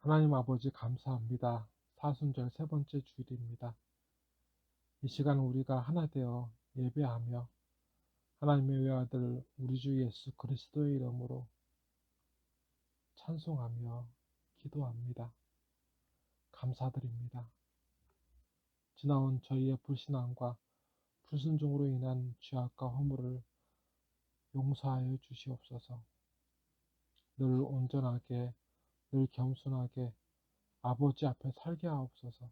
하나님 아버지 감사합니다. 사순절 세 번째 주일입니다. 이 시간 우리가 하나 되어 예배하며 하나님의 외아들 우리 주 예수 그리스도의 이름으로 찬송하며 기도합니다. 감사드립니다. 지나온 저희의 불신앙과 불순종으로 인한 죄악과 허물을 용서하여 주시옵소서. 늘 온전하게, 늘 겸손하게 아버지 앞에 살게 하옵소서.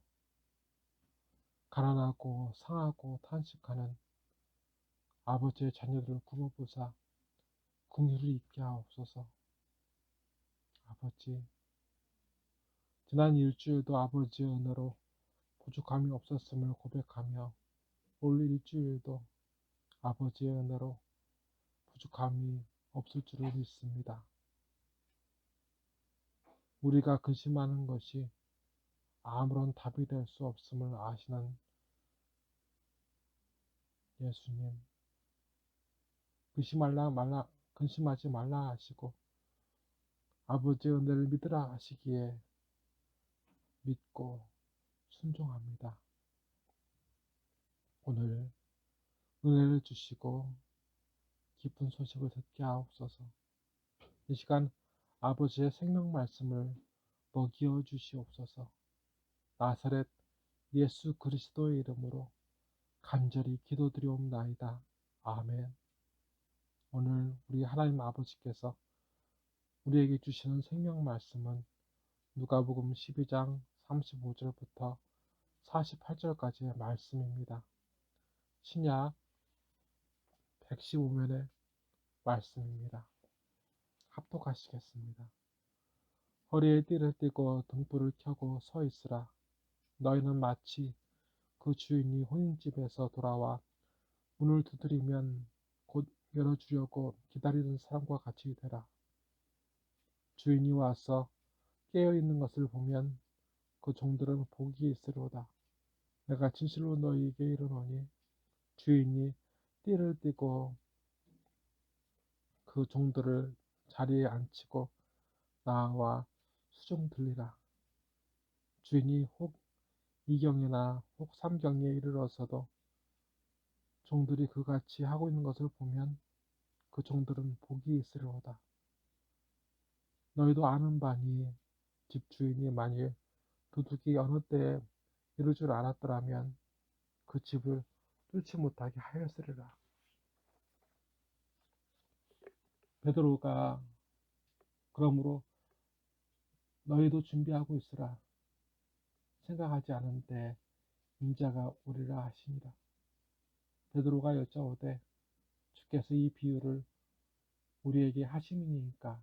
가난하고 상하고 탄식하는 아버지의 자녀들을 굽어보사 긍휼을 입게 하옵소서. 아버지, 지난 일주일도 아버지의 은혜로 부족함이 없었음을 고백하며 올 일주일도 아버지의 은혜로 부족함이 없을 줄을 믿습니다. 우리가 근심하는 것이 아무런 답이 될 수 없음을 아시는 예수님, 근심하지 말라 하시고 아버지의 은혜를 믿으라 하시기에 믿고 순종합니다. 오늘 은혜를 주시고 기쁜 소식을 듣게 하옵소서. 이 시간 아버지의 생명 말씀을 먹여 주시옵소서. 나사렛 예수 그리스도의 이름으로 간절히 기도드리옵나이다. 아멘. 오늘 우리 하나님 아버지께서 우리에게 주시는 생명 말씀은 누가복음 12장 35절부터 48절까지의 말씀입니다. 신약 115면의 말씀입니다. 합독하시겠습니다. 허리에 띠를 띠고 등불을 켜고 서 있으라. 너희는 마치 그 주인이 혼인집에서 돌아와 문을 두드리면 곧 열어주려고 기다리는 사람과 같이 되라. 주인이 와서 깨어있는 것을 보면 그 종들은 복이 있으로다. 내가 진실로 너희에게 이르노니 주인이 띠를 띠고 그 종들을 자리에 앉히고 나와 수종 들리라. 주인이 혹 이경이나 혹 삼경에 이르러서도 종들이 그같이 하고 있는 것을 보면 그 종들은 복이 있으리로다. 너희도 아는 바니 집주인이 만일 도둑이 어느 때에 이룰 줄 알았더라면 그 집을 뚫지 못하게 하였으리라. 베드로가 그러므로 너희도 준비하고 있으라. 생각하지 않은 때 인자가 오리라 하시니라. 베드로가 여짜오되 주께서 이 비유를 우리에게 하심이니까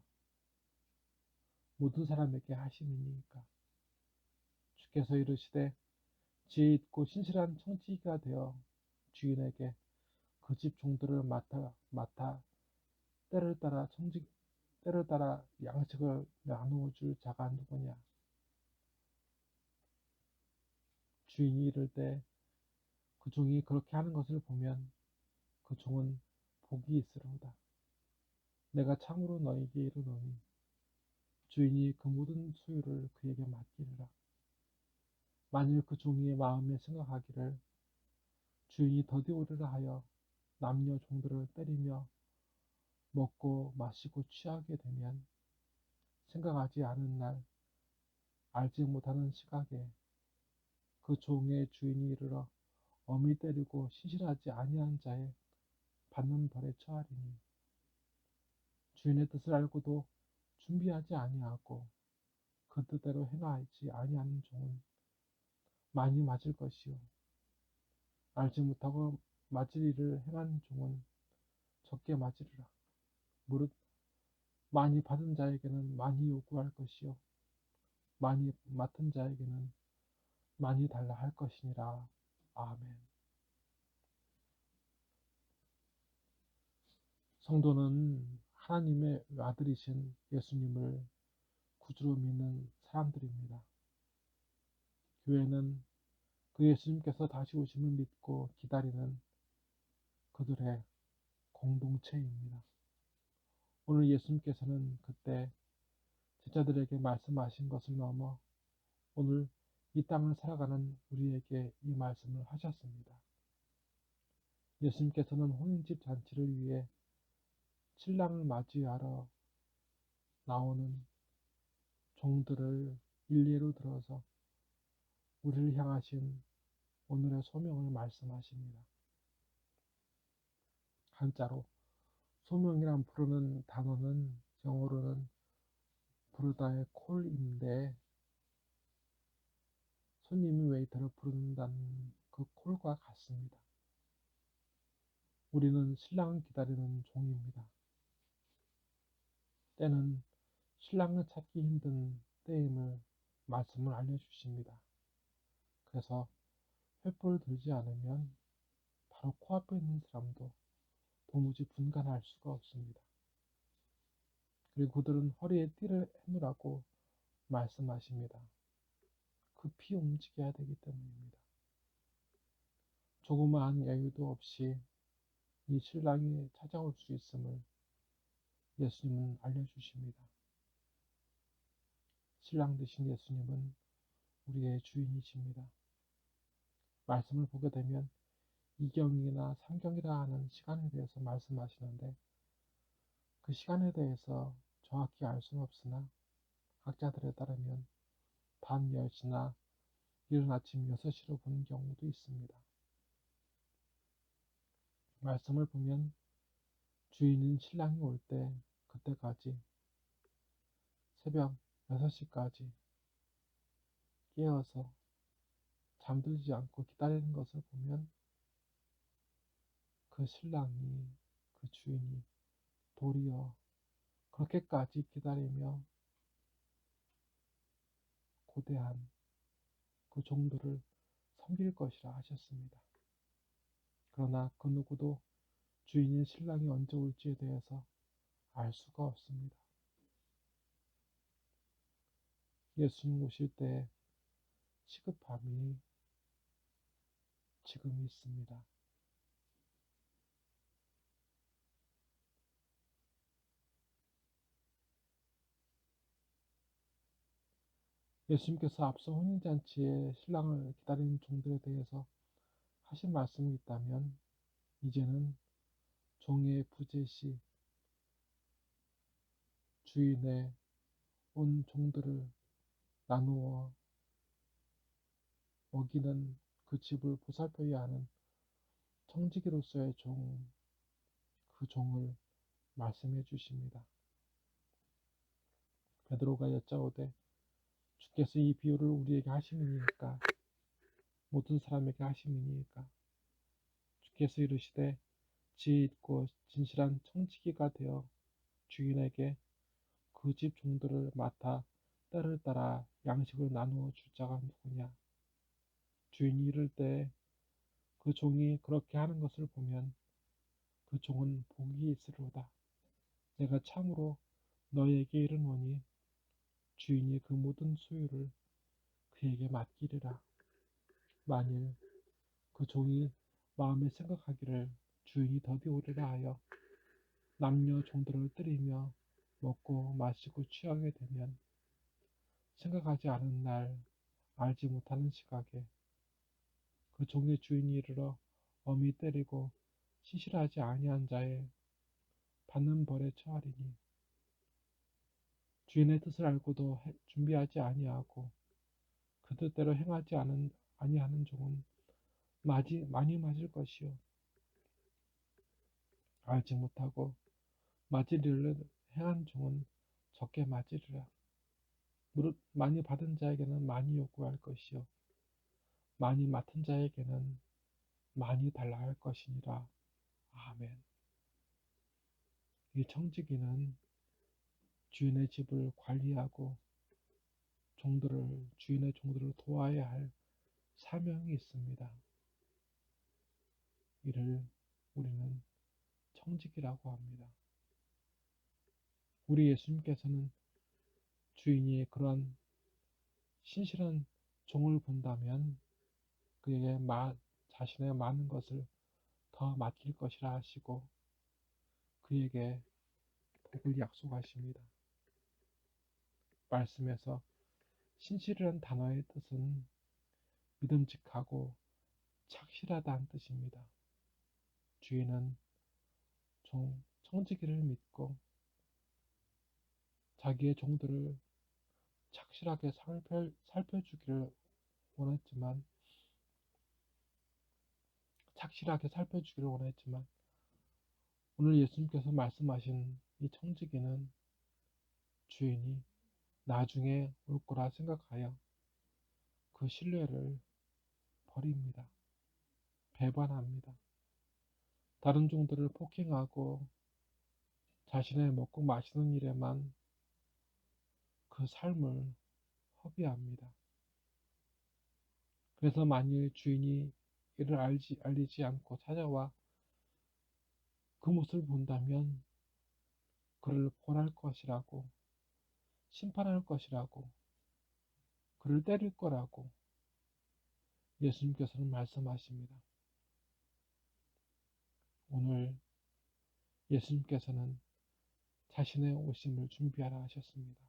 모든 사람에게 하심이니까 주께서 이르시되 지혜 있고 신실한 청지기가 되어 주인에게 그 집 종들을 맡아 때를 따라 양식을 나누어 줄 자가 누구냐. 주인이 이를 때 그 종이 그렇게 하는 것을 보면 그 종은 복이 있으리로다. 내가 참으로 너희에게 이르노니 주인이 그 모든 소유를 그에게 맡기리라. 만일 그 종이 마음에 생각하기를 주인이 더디 오리라 하여 남녀 종들을 때리며 먹고 마시고 취하게 되면 생각하지 않은 날 알지 못하는 시각에 그 종의 주인이 이르러 엄히 때리고 신실하지 아니한 자의 받는 벌에 처하리니 주인의 뜻을 알고도 준비하지 아니하고 그 뜻대로 행하지 아니하는 종은 많이 맞을 것이요 알지 못하고 맞을 일을 행한 종은 적게 맞으리라. 무릇 많이 받은 자에게는 많이 요구할 것이요 많이 맡은 자에게는 많이 달라 할 것이니라. 아멘. 성도는 하나님의 아들이신 예수님을 구주로 믿는 사람들입니다. 교회는 그 예수님께서 다시 오심을 믿고 기다리는 그들의 공동체입니다. 오늘 예수님께서는 그때 학자들에게 말씀하신 것을 넘어 오늘 이 땅을 살아가는 우리에게 이 말씀을 하셨습니다. 예수님께서는 혼인집 잔치를 위해 신랑을 맞이하러 나오는 종들을 일례로 들어서 우리를 향하신 오늘의 소명을 말씀하십니다. 한자로 소명이란 부르는 단어는 영어로는 부르다의 콜인데, 손님이 웨이터를 부른다는 그 콜과 같습니다. 우리는 신랑을 기다리는 종입니다. 때는 신랑을 찾기 힘든 때임을 말씀을 알려주십니다. 그래서 횃불을 들지 않으면 바로 코앞에 있는 사람도 도무지 분간할 수가 없습니다. 그리고 그들은 허리에 띠를 해놓으라고 말씀하십니다. 급히 움직여야 되기 때문입니다. 조그마한 여유도 없이 이 신랑이 찾아올 수 있음을 예수님은 알려주십니다. 신랑 되신 예수님은 우리의 주인이십니다. 말씀을 보게 되면 이경이나 삼경이라 하는 시간에 대해서 말씀하시는데, 그 시간에 대해서 정확히 알 수는 없으나 학자들에 따르면 밤 10시나 이른 아침 6시로 보는 경우도 있습니다. 말씀을 보면 주인인 신랑이 올 때 그때까지 새벽 6시까지 깨어서 잠들지 않고 기다리는 것을 보면 그 신랑이, 그 주인이 도리어 그렇게까지 기다리며 고대한 그 종들을 섬길 것이라 하셨습니다. 그러나 그 누구도 주인인 신랑이 언제 올지에 대해서 알 수가 없습니다. 예수님 오실 때 시급함이 지금 있습니다. 예수님께서 앞서 혼인잔치에 신랑을 기다리는 종들에 대해서 하신 말씀이 있다면, 이제는 종의 부재시 주인의 온 종들을 나누어 먹이는 그 집을 보살펴야 하는 청지기로서의 종, 그 종을 말씀해 주십니다. 베드로가 여짜오되 주께서 이 비유를 우리에게 하심이니까 모든 사람에게 하심이니까, 주께서 이르시되 지혜 있고 진실한 청지기가 되어 주인에게 그 집 종들을 맡아 때를 따라 양식을 나누어 줄 자가 누구냐. 주인이 이를 때 그 종이 그렇게 하는 것을 보면 그 종은 복이 있으리로다. 내가 참으로 너희에게 이르노니 주인이 그 모든 소유를 그에게 맡기리라. 만일 그 종이 마음에 생각하기를 주인이 더디 오리라 하여 남녀 종들을 때리며 먹고 마시고 취하게 되면, 생각하지 않은 날 알지 못하는 시각에 그 종의 주인이 이르러 엄히 때리고 시실하지 아니한 자의 받는 벌에 처하리니, 주인의 뜻을 알고도 준비하지 아니하고 그 뜻대로 행하지 아니하는 종은 많이 맞을 것이요, 알지 못하고 맞을 일을 행한 종은 적게 맞으리라. 무릇 많이 받은 자에게는 많이 요구할 것이요, 많이 맡은 자에게는 많이 달라 할 것이니라. 아멘. 이 청지기는 주인의 집을 관리하고 주인의 종들을 도와야 할 사명이 있습니다. 이를 우리는 청지기라고 합니다. 우리 예수님께서는 주인이 그러한 신실한 종을 본다면 그에게 자신의 많은 것을 더 맡길 것이라 하시고 그에게 복을 약속하십니다. 말씀에서 신실이라는 단어의 뜻은 믿음직하고 착실하다는 뜻입니다. 주인은 청지기를 믿고 자기의 종들을 착실하게 살펴주기를 원했지만 오늘 예수님께서 말씀하신 이 청지기는 주인이 나중에 올 거라 생각하여 그 신뢰를 버립니다. 배반합니다. 다른 종들을 폭행하고 자신의 먹고 마시는 일에만 그 삶을 허비합니다. 그래서 만일 주인이 이를 알리지 않고 찾아와 그 모습을 본다면 그를 벌할 것이라고, 심판할 것이라고, 그를 때릴 거라고 예수님께서는 말씀하십니다. 오늘 예수님께서는 자신의 오심을 준비하라 하셨습니다.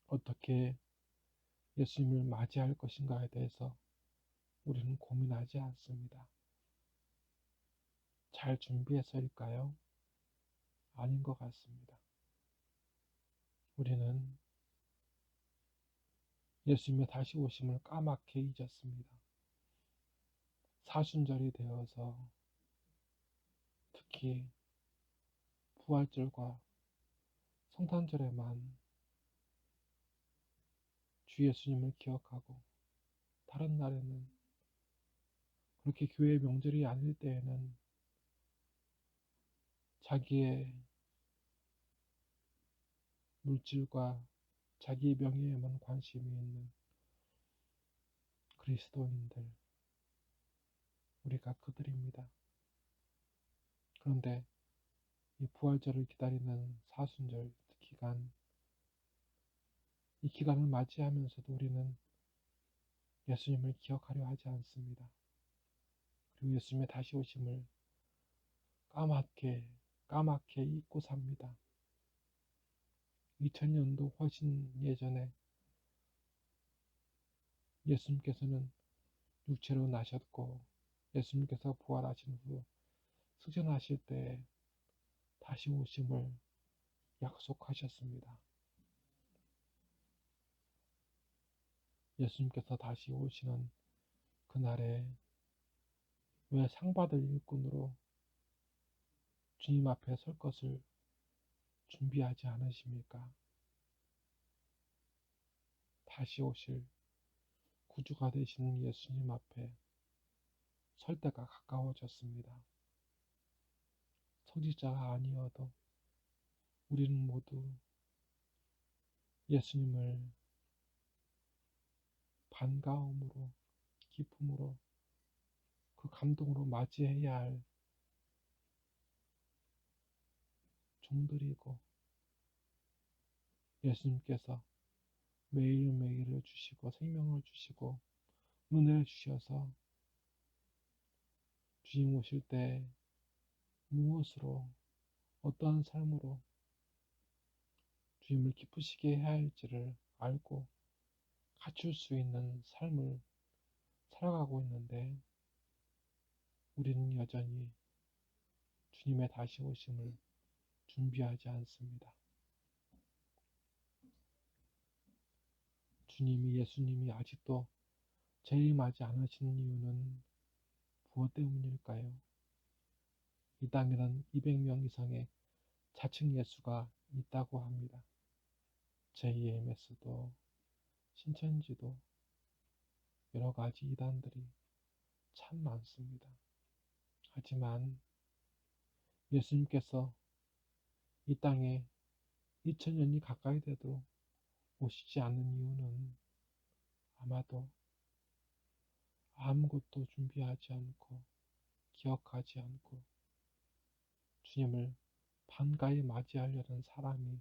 어떻게 예수님을 맞이할 것인가에 대해서 우리는 고민하지 않습니다. 잘 준비해서일까요? 아닌 것 같습니다. 우리는 예수님의 다시 오심을 까맣게 잊었습니다. 사순절이 되어서 특히 부활절과 성탄절에만 주 예수님을 기억하고 다른 날에는 그렇게 교회 명절이 아닐 때에는 자기의 물질과 자기 명예에만 관심이 있는 그리스도인들, 우리가 그들입니다. 그런데 이 부활절을 기다리는 사순절 기간, 이 기간을 맞이하면서도 우리는 예수님을 기억하려 하지 않습니다. 그리고 예수님의 다시 오심을 까맣게 잊고 삽니다. 2000년도 훨씬 예전에 예수님께서는 육체로 나셨고 예수님께서 부활하신 후 승천하실 때 다시 오심을 약속하셨습니다. 예수님께서 다시 오시는 그날에 왜 상받을 일꾼으로 주님 앞에 설 것을 준비하지 않으십니까? 다시 오실 구주가 되시는 예수님 앞에 설 때가 가까워졌습니다. 선지자가 아니어도 우리는 모두 예수님을 반가움으로, 기쁨으로, 그 감동으로 맞이해야 할 종들이고 예수님께서 매일매일을 주시고 생명을 주시고 은혜를 주셔서 주님 오실 때 무엇으로 어떠한 삶으로 주님을 기쁘시게 해야 할지를 알고 갖출 수 있는 삶을 살아가고 있는데 우리는 여전히 주님의 다시 오심을 준비하지 않습니다. 예수님이 아직도 재림하지 않으시는 이유는 무엇 때문일까요? 이 땅에는 200명 이상의 자칭 예수가 있다고 합니다. JMS도 신천지도 여러 가지 이단들이 참 많습니다. 하지만 예수님께서 이 땅에 2000년이 가까이 돼도 오시지 않는 이유는 아마도 아무것도 준비하지 않고 기억하지 않고 주님을 반가이 맞이하려는 사람이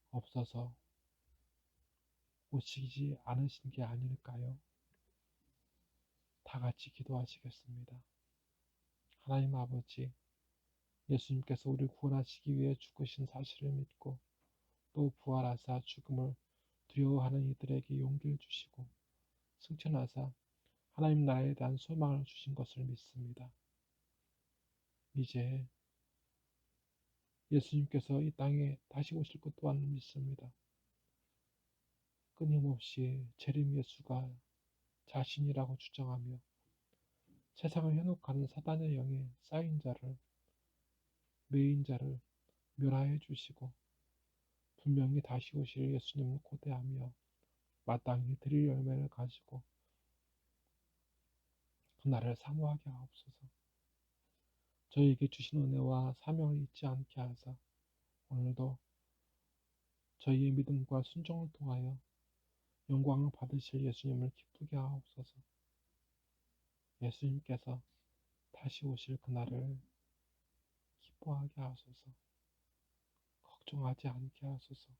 없어서 오시지 않으신 게 아닐까요? 다 같이 기도하시겠습니다. 하나님 아버지, 예수님께서 우리를 구원하시기 위해 죽으신 사실을 믿고 또 부활하사 죽음을 두려워하는 이들에게 용기를 주시고 승천하사 하나님 나라에 대한 소망을 주신 것을 믿습니다. 이제 예수님께서 이 땅에 다시 오실 것 또한 믿습니다. 끊임없이 재림 예수가 자신이라고 주장하며 세상을 현혹하는 사단의 영에 쌓인 자를, 메인 자를 멸하해 주시고 분명히 다시 오실 예수님을 고대하며 마땅히 드릴 열매를 가지고 그날을 사모하게 하옵소서. 저희에게 주신 은혜와 사명을 잊지 않게 하사 오늘도 저희의 믿음과 순종을 통하여 영광을 받으실 예수님을 기쁘게 하옵소서. 예수님께서 다시 오실 그날을 기뻐하게 하소서. 걱정하지 않게 하소서.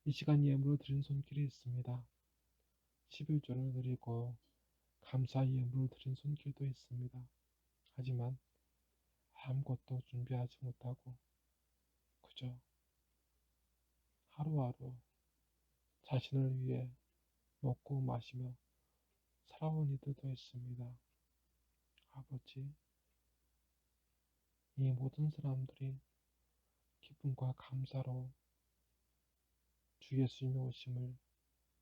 이 시간 예물을 드린 손길이 있습니다. 11조를 드리고 감사 예물을 드린 손길도 있습니다. 하지만 아무것도 준비하지 못하고 그저 하루하루 자신을 위해 먹고 마시며 살아온 이들도 있습니다. 아버지, 이 모든 사람들이 기쁨과 감사로 주 예수님의 오심을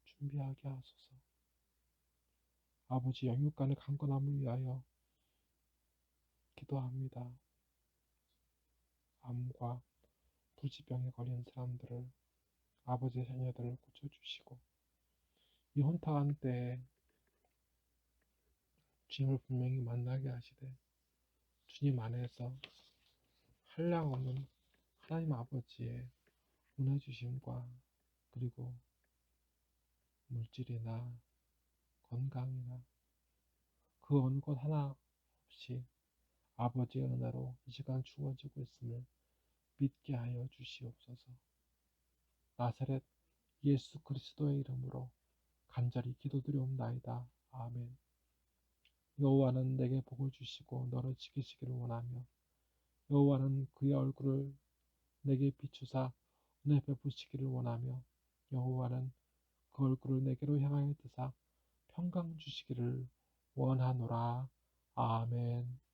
준비하게 하소서. 아버지, 영육간의 강건함을 위하여 기도합니다. 암과 불치병에 걸린 사람들을, 아버지의 자녀들을 고쳐주시고 이 혼탁한 때에 주님을 분명히 만나게 하시되 주님 안에서 한량없는 하나님 아버지의 은혜 주심과 그리고 물질이나 건강이나 그 어느 것 하나 없이 아버지의 은혜로 이 시간 주어지고 있음을 믿게 하여 주시옵소서. 나사렛 예수 그리스도의 이름으로 간절히 기도드리옵나이다. 아멘. 여호와는 내게 복을 주시고 너를 지키시기를 원하며 여호와는 그의 얼굴을 내게 비추사 은혜 베푸시기를 원하며 여호와는 그 얼굴을 내게로 향하여 드사 평강 주시기를 원하노라. 아멘.